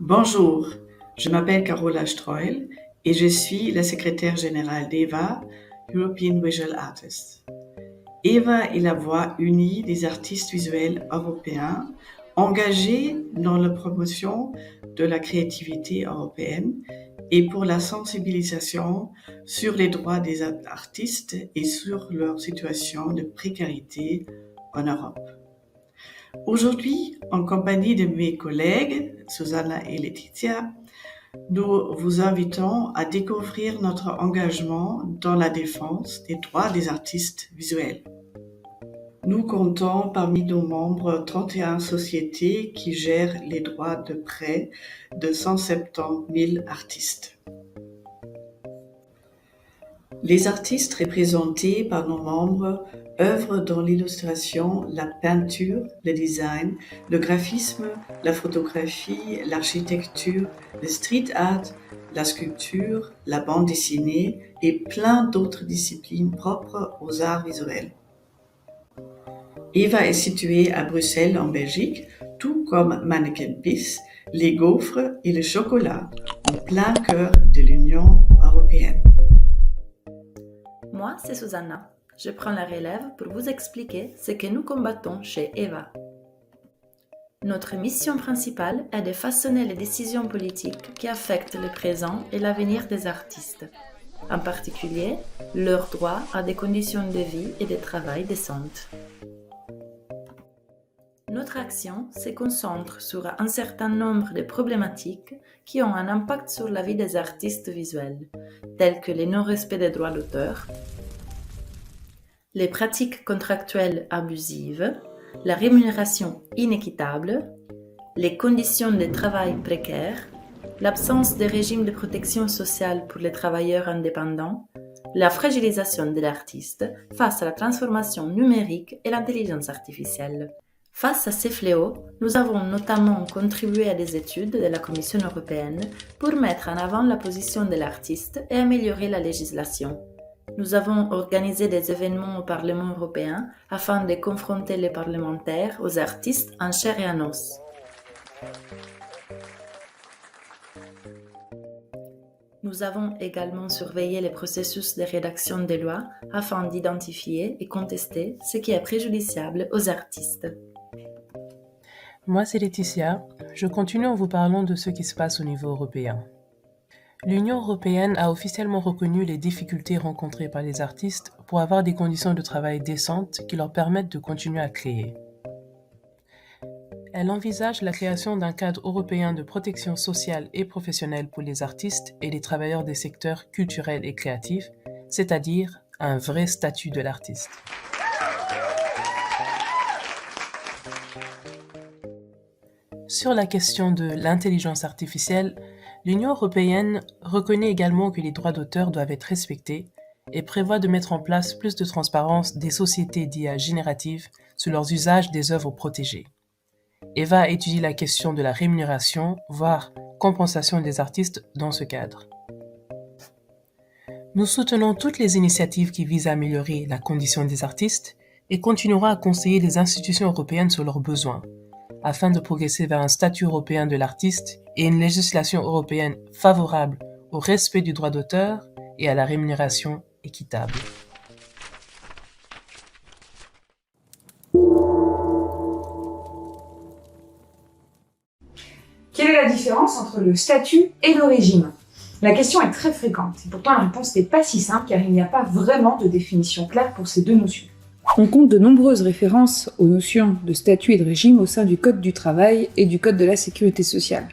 Bonjour, je m'appelle Carola Streuel et je suis la secrétaire générale d'EVA, European Visual Artists. EVA est la voix unie des artistes visuels européens engagés dans la promotion de la créativité européenne et pour la sensibilisation sur les droits des artistes et sur leur situation de précarité en Europe. Aujourd'hui, en compagnie de mes collègues, Susanna et Laetitia, nous vous invitons à découvrir notre engagement dans la défense des droits des artistes visuels. Nous comptons parmi nos membres 31 sociétés qui gèrent les droits de près de 170 000 artistes. Les artistes représentés par nos membres œuvrent dans l'illustration, la peinture, le design, le graphisme, la photographie, l'architecture, le street art, la sculpture, la bande dessinée et plein d'autres disciplines propres aux arts visuels. EVA est située à Bruxelles en Belgique, tout comme Manneken Pis, les gaufres et le chocolat, en plein cœur de l'Union européenne. Moi, c'est Susanna. Je prends la relève pour vous expliquer ce que nous combattons chez EVA. Notre mission principale est de façonner les décisions politiques qui affectent le présent et l'avenir des artistes, en particulier leur droit à des conditions de vie et de travail décentes. Notre action se concentre sur un certain nombre de problématiques qui ont un impact sur la vie des artistes visuels, tels que le non-respect des droits d'auteur, les pratiques contractuelles abusives, la rémunération inéquitable, les conditions de travail précaires, l'absence de régime de protection sociale pour les travailleurs indépendants, la fragilisation de l'artiste face à la transformation numérique et l'intelligence artificielle. Face à ces fléaux, nous avons notamment contribué à des études de la Commission européenne pour mettre en avant la position de l'artiste et améliorer la législation. Nous avons organisé des événements au Parlement européen afin de confronter les parlementaires aux artistes en chair et en os. Nous avons également surveillé les processus de rédaction des lois afin d'identifier et contester ce qui est préjudiciable aux artistes. Moi, c'est Laetitia. Je continue en vous parlant de ce qui se passe au niveau européen. L'Union européenne a officiellement reconnu les difficultés rencontrées par les artistes pour avoir des conditions de travail décentes qui leur permettent de continuer à créer. Elle envisage la création d'un cadre européen de protection sociale et professionnelle pour les artistes et les travailleurs des secteurs culturels et créatifs, c'est-à-dire un vrai statut de l'artiste. Sur la question de l'intelligence artificielle, l'Union européenne reconnaît également que les droits d'auteur doivent être respectés et prévoit de mettre en place plus de transparence des sociétés d'IA génératives sur leurs usages des œuvres protégées. EVA étudie la question de la rémunération, voire compensation des artistes dans ce cadre. Nous soutenons toutes les initiatives qui visent à améliorer la condition des artistes et continuerons à conseiller les institutions européennes sur leurs besoins, afin de progresser vers un statut européen de l'artiste et une législation européenne favorable au respect du droit d'auteur et à la rémunération équitable. Quelle est la différence entre le statut et le régime ? La question est très fréquente et pourtant la réponse n'est pas si simple car il n'y a pas vraiment de définition claire pour ces deux notions. On compte de nombreuses références aux notions de statut et de régime au sein du Code du travail et du Code de la sécurité sociale.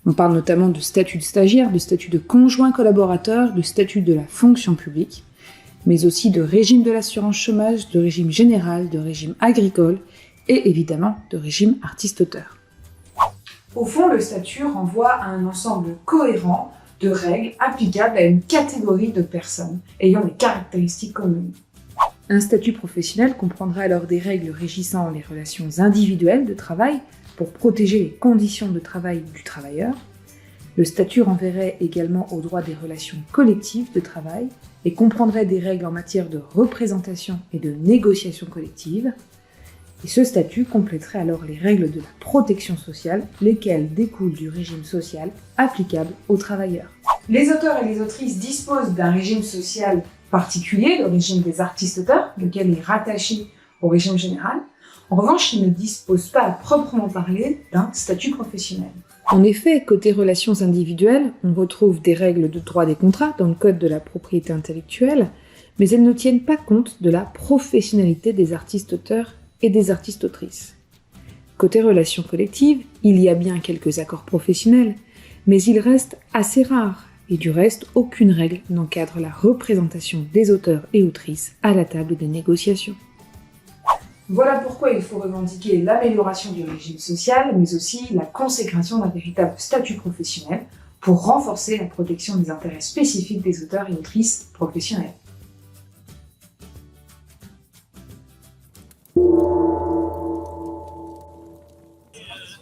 On parle notamment de statut de stagiaire, de statut de conjoint collaborateur, de statut de la fonction publique, mais aussi de régime de l'assurance chômage, de régime général, de régime agricole et évidemment de régime artiste-auteur. Au fond, le statut renvoie à un ensemble cohérent de règles applicables à une catégorie de personnes ayant des caractéristiques communes. Un statut professionnel comprendra alors des règles régissant les relations individuelles de travail pour protéger les conditions de travail du travailleur. Le statut renverrait également au droit des relations collectives de travail et comprendrait des règles en matière de représentation et de négociation collective. Et ce statut compléterait alors les règles de la protection sociale, lesquelles découlent du régime social applicable aux travailleurs. Les auteurs et les autrices disposent d'un régime social particulier, le régime des artistes-auteurs, lequel est rattaché au régime général. En revanche, ils ne disposent pas à proprement parler d'un statut professionnel. En effet, côté relations individuelles, on retrouve des règles de droit des contrats dans le Code de la propriété intellectuelle, mais elles ne tiennent pas compte de la professionnalité des artistes-auteurs et des artistes-autrices. Côté relations collectives, il y a bien quelques accords professionnels, mais ils restent assez rares, et du reste, aucune règle n'encadre la représentation des auteurs et autrices à la table des négociations. Voilà pourquoi il faut revendiquer l'amélioration du régime social, mais aussi la consécration d'un véritable statut professionnel pour renforcer la protection des intérêts spécifiques des auteurs et autrices professionnels.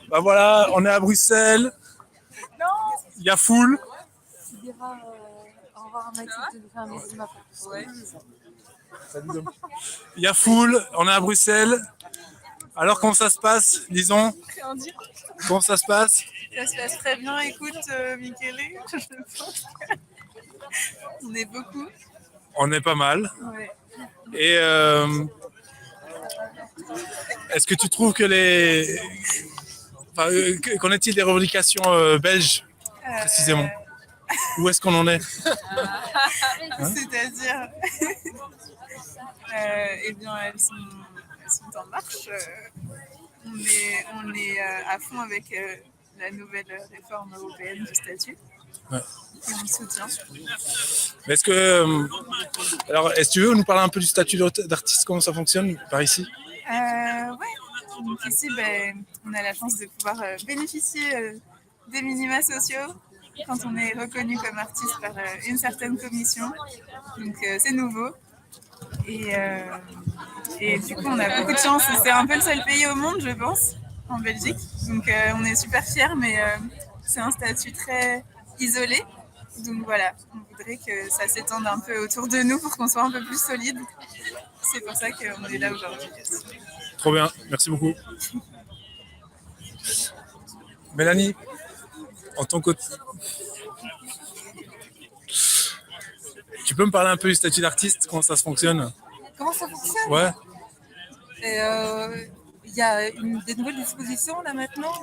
Bah voilà, on est à Bruxelles. Il y a foule. Tu diras au revoir à Mathilde, tu lui fais un bisou de ma part. Ouais. Il y a foule, on est à Bruxelles. Alors comment ça se passe, disons? Rien dire. Comment ça se passe? Ça se passe très bien, écoute, Michele, je pense qu'on est beaucoup. On est pas mal. Ouais. Et est-ce que tu trouves que les... Enfin, qu'en est-il des revendications belges, précisément? Où est-ce qu'on en est? C'est-à-dire, eh bien, elles sont en marche. On est à fond avec la nouvelle réforme européenne du statut. Ouais. Et on le soutient. Mais est-ce que... alors, est-ce que tu veux nous parler un peu du statut d'artiste, comment ça fonctionne par ici? Ouais. Donc ici, on a la chance de pouvoir bénéficier des minima sociaux quand on est reconnu comme artiste par une certaine commission. Donc c'est nouveau. Et du coup, on a beaucoup de chance. C'est un peu le seul pays au monde, je pense, en Belgique. Donc on est super fiers, mais c'est un statut très isolé. Donc voilà, on voudrait que ça s'étende un peu autour de nous pour qu'on soit un peu plus solide. C'est pour ça qu'on est là aujourd'hui. Trop bien, merci beaucoup. Mélanie, en ton côté, tu peux me parler un peu du statut d'artiste, comment ça se fonctionne? Comment ça fonctionne? Ouais. Il y a des nouvelles dispositions là maintenant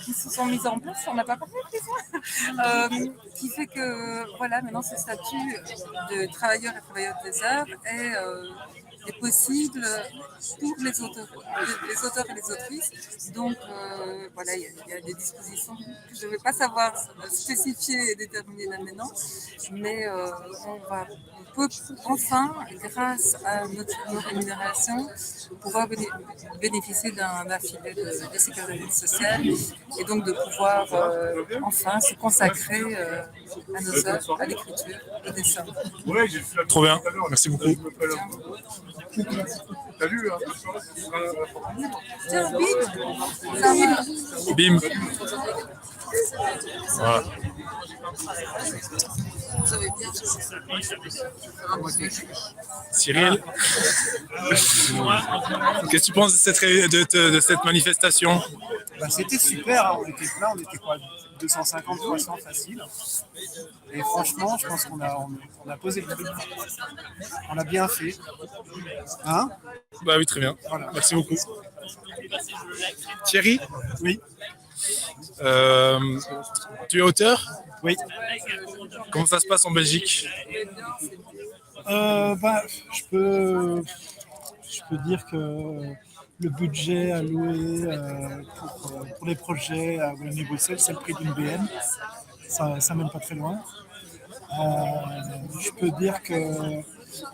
qui se sont mises en place, on n'a pas parlé qui fait que voilà, maintenant ce statut de travailleur et travailleuse des arts est possible pour les auteurs et les autrices. Donc voilà, il y a des dispositions que je ne vais pas savoir spécifier et déterminer là maintenant, mais on peut enfin, grâce à nos rémunérations, pouvoir bénéficier d'un filet de sécurité sociale et donc de pouvoir enfin se consacrer à nos œuvres, à l'écriture, au dessin. Trop bien, merci beaucoup. T'as vu, hein? Tiens, Bim. Voilà. Cyril, qu'est-ce que tu penses de cette manifestation? C'était super, hein. On était plein, on était quoi, 250, 300 facile. Et franchement, je pense qu'on a posé le truc. On a bien fait. Hein? Bah oui, très bien. Voilà. Merci beaucoup. Thierry? Oui. Tu es auteur? Oui. Comment ça se passe en Belgique? Je peux dire que le budget alloué pour les projets à Wallonie-Bruxelles, c'est le prix d'une BM. Ça mène pas très loin. Je peux dire que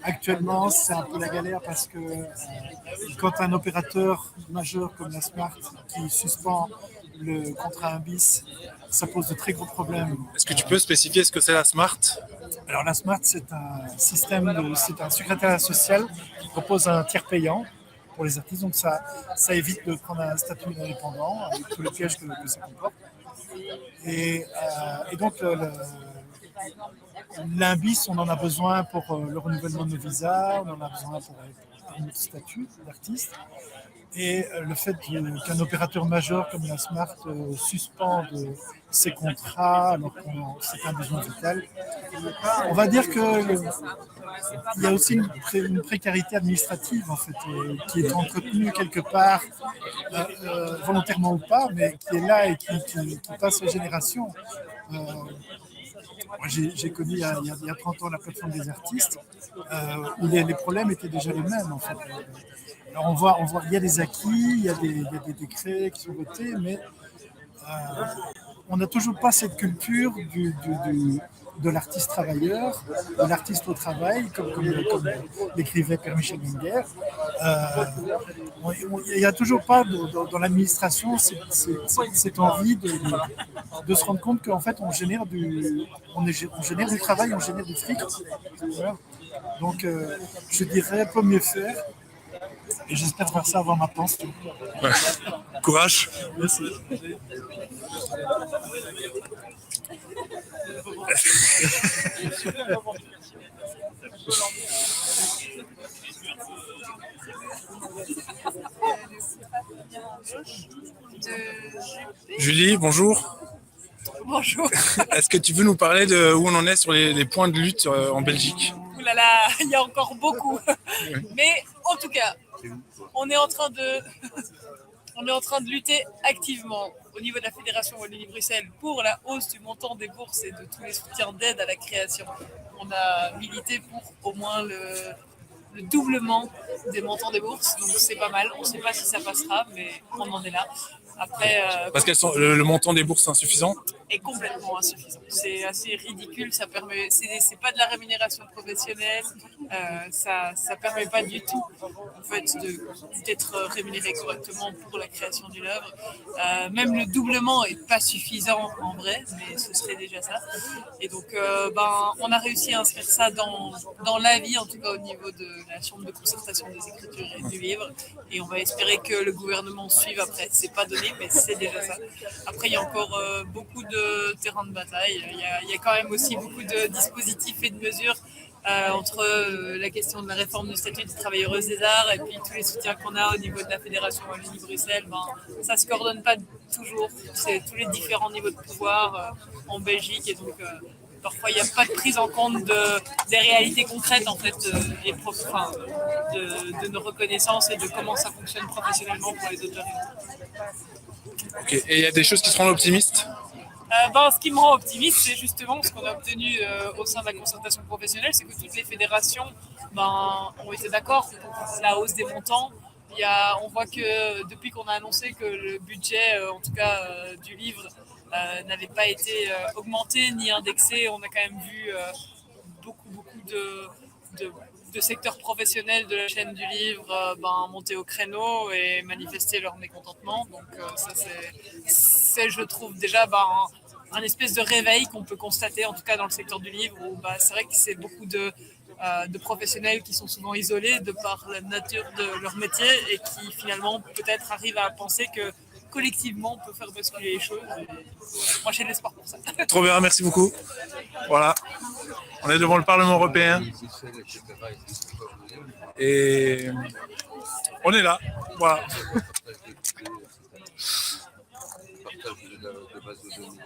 actuellement, c'est un peu la galère parce que quand un opérateur majeur comme la Smart qui suspend le contrat Imbis, ça pose de très gros problèmes. Est-ce que tu peux spécifier ce que c'est la Smart? Alors la Smart, c'est un secrétariat social qui propose un tiers payant pour les artistes. Donc ça évite de prendre un statut indépendant avec tous les pièges que ça comporte. Et donc l'Imbis, on en a besoin pour le renouvellement de nos visas, on en a besoin pour notre statut d'artiste. Et le fait qu'un opérateur majeur comme la Smart suspende ses contrats alors que c'est un besoin vital, on va dire qu'il y a aussi une précarité administrative en fait, qui est entretenue quelque part, volontairement ou pas, mais qui est là et qui passe aux générations. J'ai connu il y a 30 ans la plateforme des artistes, où les problèmes étaient déjà les mêmes en fait. Alors on voit, il y a des acquis, il y a des décrets qui sont votés, mais on n'a toujours pas cette culture de l'artiste travailleur, de l'artiste au travail, comme l'écrivait Père Michel Winger. Il n'y a toujours pas dans l'administration cette envie de se rendre compte qu'en fait on génère du travail, on génère du fric. Voilà. Donc je dirais peut mieux faire. Et j'espère faire ça avant ma pension. Ouais. Courage. Merci. Julie, bonjour. Bonjour. Est-ce que tu veux nous parler de où on en est sur les points de lutte en Belgique? Ouh là là, il y a encore beaucoup. Mais en tout cas, on est en train de lutter activement au niveau de la Fédération Wallonie-Bruxelles pour la hausse du montant des bourses et de tous les soutiens d'aide à la création. On a milité pour au moins le doublement des montants des bourses, donc c'est pas mal. On ne sait pas si ça passera, mais on en est là. Après, parce que le montant des bourses est insuffisant? Est complètement insuffisant. C'est assez ridicule. Ça permet, c'est pas de la rémunération professionnelle. Ça permet pas du tout en fait d'être rémunéré correctement pour la création d'une œuvre. Même le doublement est pas suffisant en vrai, mais ce serait déjà ça. Et donc, on a réussi à inscrire ça dans l'avis, en tout cas au niveau de la chambre de concertation des écritures et du livre. Et on va espérer que le gouvernement suive après. C'est pas donné, mais c'est déjà ça. Après, il y a encore beaucoup de terrain de bataille. Il y a quand même aussi beaucoup de dispositifs et de mesures entre la question de la réforme du statut des travailleuses des arts et puis tous les soutiens qu'on a au niveau de la Fédération Wallonie-Bruxelles. Ça ne se coordonne pas toujours. C'est tous les différents niveaux de pouvoir en Belgique et donc parfois il n'y a pas de prise en compte des réalités concrètes en fait, de nos reconnaissances et de comment ça fonctionne professionnellement pour les auteurs. Ok. Et il y a des choses qui te rendent optimiste? Ce qui me rend optimiste, c'est justement ce qu'on a obtenu au sein de la concertation professionnelle, c'est que toutes les fédérations ont été d'accord pour la hausse des montants. On voit que depuis qu'on a annoncé que le budget, en tout cas du livre, n'avait pas été augmenté ni indexé, on a quand même vu beaucoup de secteurs professionnels de la chaîne du livre monter au créneau et manifester leur mécontentement. Donc ça c'est je trouve déjà un espèce de réveil qu'on peut constater en tout cas dans le secteur du livre où c'est vrai que c'est beaucoup de professionnels qui sont souvent isolés de par la nature de leur métier et qui finalement peut-être arrivent à penser que collectivement on peut faire basculer les choses. Moi j'ai de l'espoir pour ça. Trop bien, merci beaucoup. Voilà, on est devant le Parlement européen et on est là. Voilà. Partage de base de données.